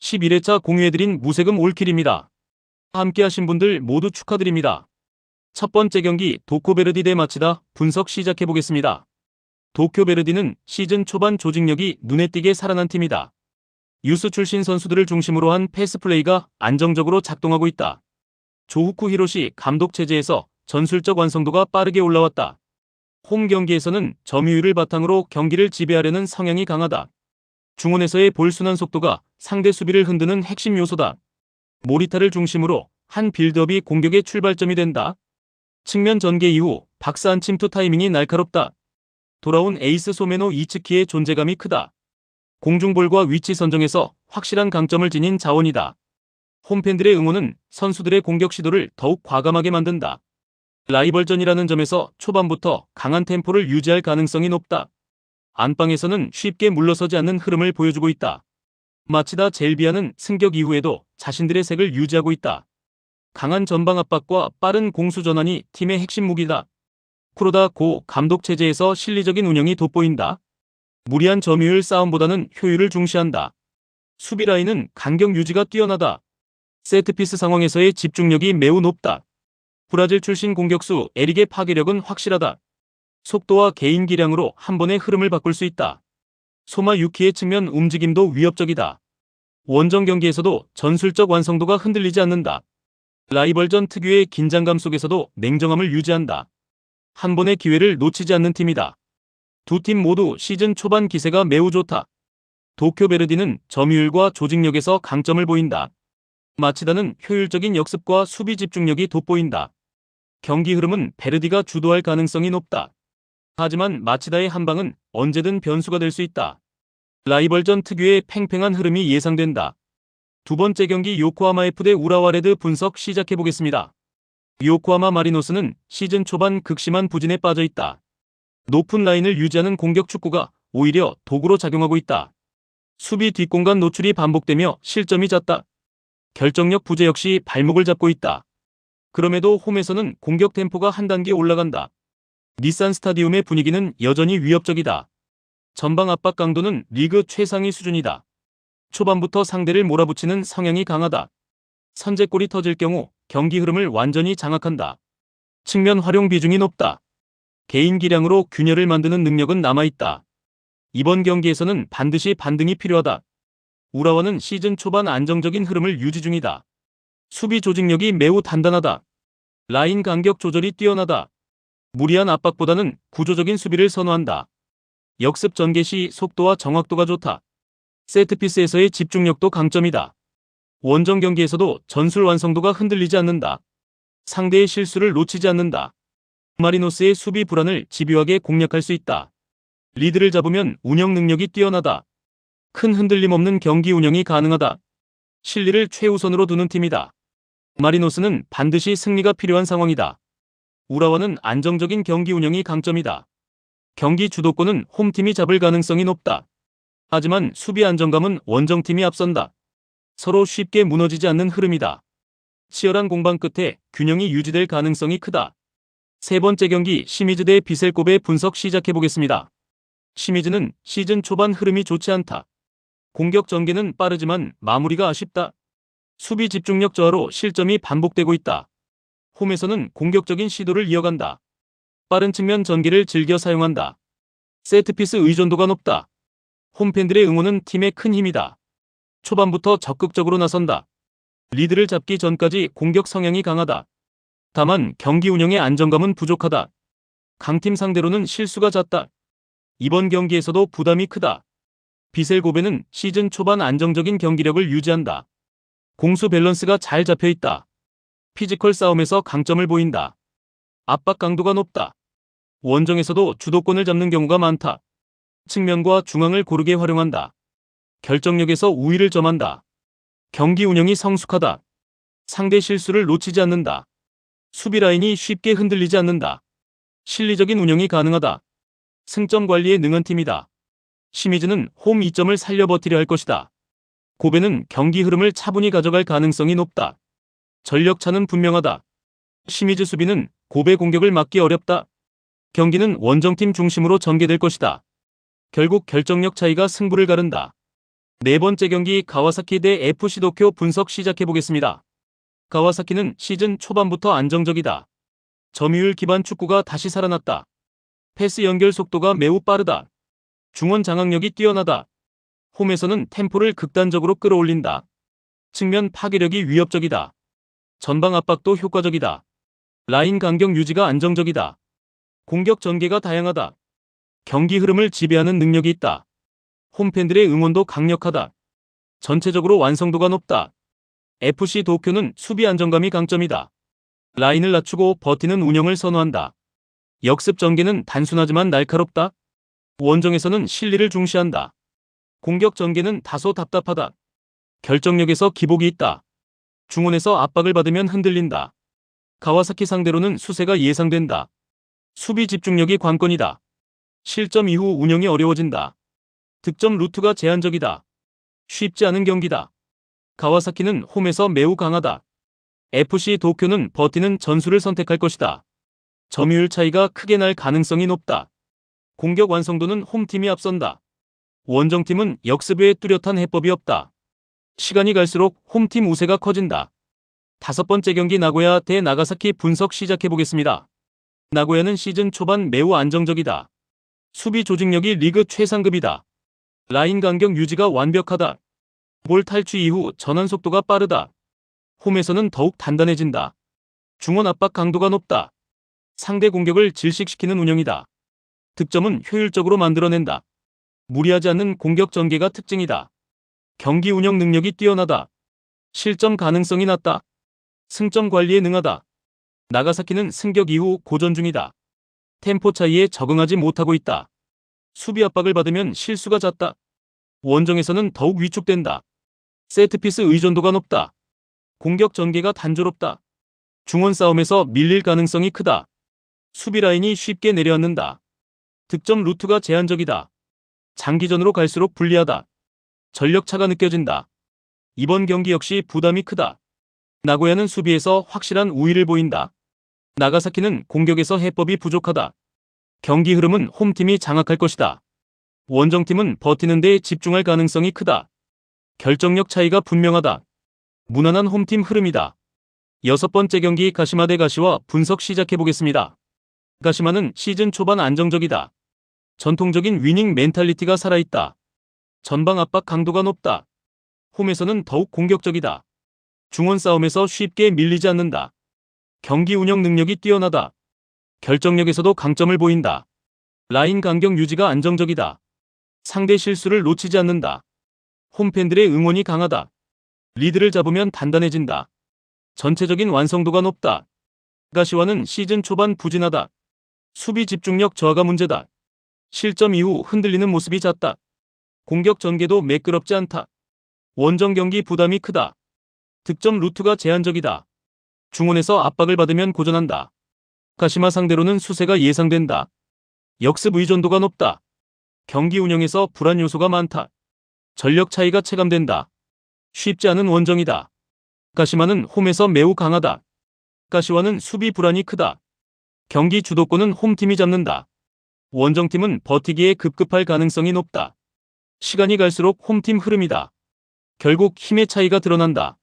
11회차 공유해드린 무세금 올킬입니다. 함께하신 분들 모두 축하드립니다. 첫 번째 경기 도쿄베르디 대 마치다 분석 시작해보겠습니다. 도쿄베르디는 시즌 초반 조직력이 눈에 띄게 살아난 팀이다. 유스 출신 선수들을 중심으로 한 패스 플레이가 안정적으로 작동하고 있다. 조후쿠 히로시 감독 체제에서 전술적 완성도가 빠르게 올라왔다. 홈 경기에서는 점유율을 바탕으로 경기를 지배하려는 성향이 강하다. 중원에서의 볼 순환 속도가 상대 수비를 흔드는 핵심 요소다. 모리타를 중심으로 한 빌드업이 공격의 출발점이 된다. 측면 전개 이후 박스한 침투 타이밍이 날카롭다. 돌아온 에이스 소메노 이츠키의 존재감이 크다. 공중볼과 위치 선정에서 확실한 강점을 지닌 자원이다. 홈팬들의 응원은 선수들의 공격 시도를 더욱 과감하게 만든다. 라이벌전이라는 점에서 초반부터 강한 템포를 유지할 가능성이 높다. 안방에서는 쉽게 물러서지 않는 흐름을 보여주고 있다. 마치다 젤비아는 승격 이후에도 자신들의 색을 유지하고 있다. 강한 전방 압박과 빠른 공수 전환이 팀의 핵심 무기다. 쿠로다 고 감독 체제에서 실리적인 운영이 돋보인다. 무리한 점유율 싸움보다는 효율을 중시한다. 수비 라인은 간격 유지가 뛰어나다. 세트피스 상황에서의 집중력이 매우 높다. 브라질 출신 공격수 에릭의 파괴력은 확실하다. 속도와 개인 기량으로 한 번의 흐름을 바꿀 수 있다. 소마 유키의 측면 움직임도 위협적이다. 원정 경기에서도 전술적 완성도가 흔들리지 않는다. 라이벌전 특유의 긴장감 속에서도 냉정함을 유지한다. 한 번의 기회를 놓치지 않는 팀이다. 두 팀 모두 시즌 초반 기세가 매우 좋다. 도쿄베르디는 점유율과 조직력에서 강점을 보인다. 마치다는 효율적인 역습과 수비 집중력이 돋보인다. 경기 흐름은 베르디가 주도할 가능성이 높다. 하지만 마치다의 한방은 언제든 변수가 될 수 있다. 라이벌전 특유의 팽팽한 흐름이 예상된다. 두 번째 경기 요코하마 F 대 우라와 레드 분석 시작해보겠습니다. 요코하마 마리노스는 시즌 초반 극심한 부진에 빠져있다. 높은 라인을 유지하는 공격 축구가 오히려 도구로 작용하고 있다. 수비 뒷공간 노출이 반복되며 실점이 잦다. 결정력 부재 역시 발목을 잡고 있다. 그럼에도 홈에서는 공격 템포가 한 단계 올라간다. 닛산 스타디움의 분위기는 여전히 위협적이다. 전방 압박 강도는 리그 최상위 수준이다. 초반부터 상대를 몰아붙이는 성향이 강하다. 선제골이 터질 경우 경기 흐름을 완전히 장악한다. 측면 활용 비중이 높다. 개인 기량으로 균열을 만드는 능력은 남아있다. 이번 경기에서는 반드시 반등이 필요하다. 우라와는 시즌 초반 안정적인 흐름을 유지 중이다. 수비 조직력이 매우 단단하다. 라인 간격 조절이 뛰어나다. 무리한 압박보다는 구조적인 수비를 선호한다. 역습 전개 시 속도와 정확도가 좋다. 세트피스에서의 집중력도 강점이다. 원정 경기에서도 전술 완성도가 흔들리지 않는다. 상대의 실수를 놓치지 않는다. 마리노스의 수비 불안을 집요하게 공략할 수 있다. 리드를 잡으면 운영 능력이 뛰어나다. 큰 흔들림 없는 경기 운영이 가능하다. 실리를 최우선으로 두는 팀이다. 마리노스는 반드시 승리가 필요한 상황이다. 우라와는 안정적인 경기 운영이 강점이다. 경기 주도권은 홈팀이 잡을 가능성이 높다. 하지만 수비 안정감은 원정팀이 앞선다. 서로 쉽게 무너지지 않는 흐름이다. 치열한 공방 끝에 균형이 유지될 가능성이 크다. 세 번째 경기 시미즈 대 비셀코베 분석 시작해보겠습니다. 시미즈는 시즌 초반 흐름이 좋지 않다. 공격 전개는 빠르지만 마무리가 아쉽다. 수비 집중력 저하로 실점이 반복되고 있다. 홈에서는 공격적인 시도를 이어간다. 빠른 측면 전개를 즐겨 사용한다. 세트피스 의존도가 높다. 홈팬들의 응원은 팀의 큰 힘이다. 초반부터 적극적으로 나선다. 리드를 잡기 전까지 공격 성향이 강하다. 다만 경기 운영의 안정감은 부족하다. 강팀 상대로는 실수가 잦다. 이번 경기에서도 부담이 크다. 비셀고베는 시즌 초반 안정적인 경기력을 유지한다. 공수 밸런스가 잘 잡혀있다. 피지컬 싸움에서 강점을 보인다. 압박 강도가 높다. 원정에서도 주도권을 잡는 경우가 많다. 측면과 중앙을 고르게 활용한다. 결정력에서 우위를 점한다. 경기 운영이 성숙하다. 상대 실수를 놓치지 않는다. 수비 라인이 쉽게 흔들리지 않는다. 실리적인 운영이 가능하다. 승점 관리에 능한 팀이다. 시미즈는 홈 2점을 살려 버티려 할 것이다. 고베는 경기 흐름을 차분히 가져갈 가능성이 높다. 전력차는 분명하다. 시미즈 수비는 고베 공격을 막기 어렵다. 경기는 원정팀 중심으로 전개될 것이다. 결국 결정력 차이가 승부를 가른다. 네 번째 경기 가와사키 대 FC 도쿄 분석 시작해보겠습니다. 가와사키는 시즌 초반부터 안정적이다. 점유율 기반 축구가 다시 살아났다. 패스 연결 속도가 매우 빠르다. 중원 장악력이 뛰어나다. 홈에서는 템포를 극단적으로 끌어올린다. 측면 파괴력이 위협적이다. 전방 압박도 효과적이다. 라인 간격 유지가 안정적이다. 공격 전개가 다양하다. 경기 흐름을 지배하는 능력이 있다. 홈팬들의 응원도 강력하다. 전체적으로 완성도가 높다. FC 도쿄는 수비 안정감이 강점이다. 라인을 낮추고 버티는 운영을 선호한다. 역습 전개는 단순하지만 날카롭다. 원정에서는 실리를 중시한다. 공격 전개는 다소 답답하다. 결정력에서 기복이 있다. 중원에서 압박을 받으면 흔들린다. 가와사키 상대로는 수세가 예상된다. 수비 집중력이 관건이다. 실점 이후 운영이 어려워진다. 득점 루트가 제한적이다. 쉽지 않은 경기다. 가와사키는 홈에서 매우 강하다. FC 도쿄는 버티는 전술을 선택할 것이다. 점유율 차이가 크게 날 가능성이 높다. 공격 완성도는 홈팀이 앞선다. 원정팀은 역습 외에 뚜렷한 해법이 없다. 시간이 갈수록 홈팀 우세가 커진다. 다섯 번째 경기 나고야 대 나가사키 분석 시작해보겠습니다. 나고야는 시즌 초반 매우 안정적이다. 수비 조직력이 리그 최상급이다. 라인 간격 유지가 완벽하다. 볼 탈취 이후 전환 속도가 빠르다. 홈에서는 더욱 단단해진다. 중원 압박 강도가 높다. 상대 공격을 질식시키는 운영이다. 득점은 효율적으로 만들어낸다. 무리하지 않는 공격 전개가 특징이다. 경기 운영 능력이 뛰어나다. 실점 가능성이 낮다. 승점 관리에 능하다. 나가사키는 승격 이후 고전 중이다. 템포 차이에 적응하지 못하고 있다. 수비 압박을 받으면 실수가 잦다. 원정에서는 더욱 위축된다. 세트피스 의존도가 높다. 공격 전개가 단조롭다. 중원 싸움에서 밀릴 가능성이 크다. 수비 라인이 쉽게 내려앉는다. 득점 루트가 제한적이다. 장기전으로 갈수록 불리하다. 전력차가 느껴진다. 이번 경기 역시 부담이 크다. 나고야는 수비에서 확실한 우위를 보인다. 나가사키는 공격에서 해법이 부족하다. 경기 흐름은 홈팀이 장악할 것이다. 원정팀은 버티는 데 집중할 가능성이 크다. 결정력 차이가 분명하다. 무난한 홈팀 흐름이다. 여섯 번째 경기 가시마 대 가시와 분석 시작해보겠습니다. 가시마는 시즌 초반 안정적이다. 전통적인 위닝 멘탈리티가 살아있다. 전방 압박 강도가 높다. 홈에서는 더욱 공격적이다. 중원 싸움에서 쉽게 밀리지 않는다. 경기 운영 능력이 뛰어나다. 결정력에서도 강점을 보인다. 라인 간격 유지가 안정적이다. 상대 실수를 놓치지 않는다. 홈팬들의 응원이 강하다. 리드를 잡으면 단단해진다. 전체적인 완성도가 높다. 가시와는 시즌 초반 부진하다. 수비 집중력 저하가 문제다. 실점 이후 흔들리는 모습이 잦다. 공격 전개도 매끄럽지 않다. 원정 경기 부담이 크다. 득점 루트가 제한적이다. 중원에서 압박을 받으면 고전한다. 가시마 상대로는 수세가 예상된다. 역습 의존도가 높다. 경기 운영에서 불안 요소가 많다. 전력 차이가 체감된다. 쉽지 않은 원정이다. 가시마는 홈에서 매우 강하다. 가시와는 수비 불안이 크다. 경기 주도권은 홈팀이 잡는다. 원정팀은 버티기에 급급할 가능성이 높다. 시간이 갈수록 홈팀 흐름이다. 결국 힘의 차이가 드러난다.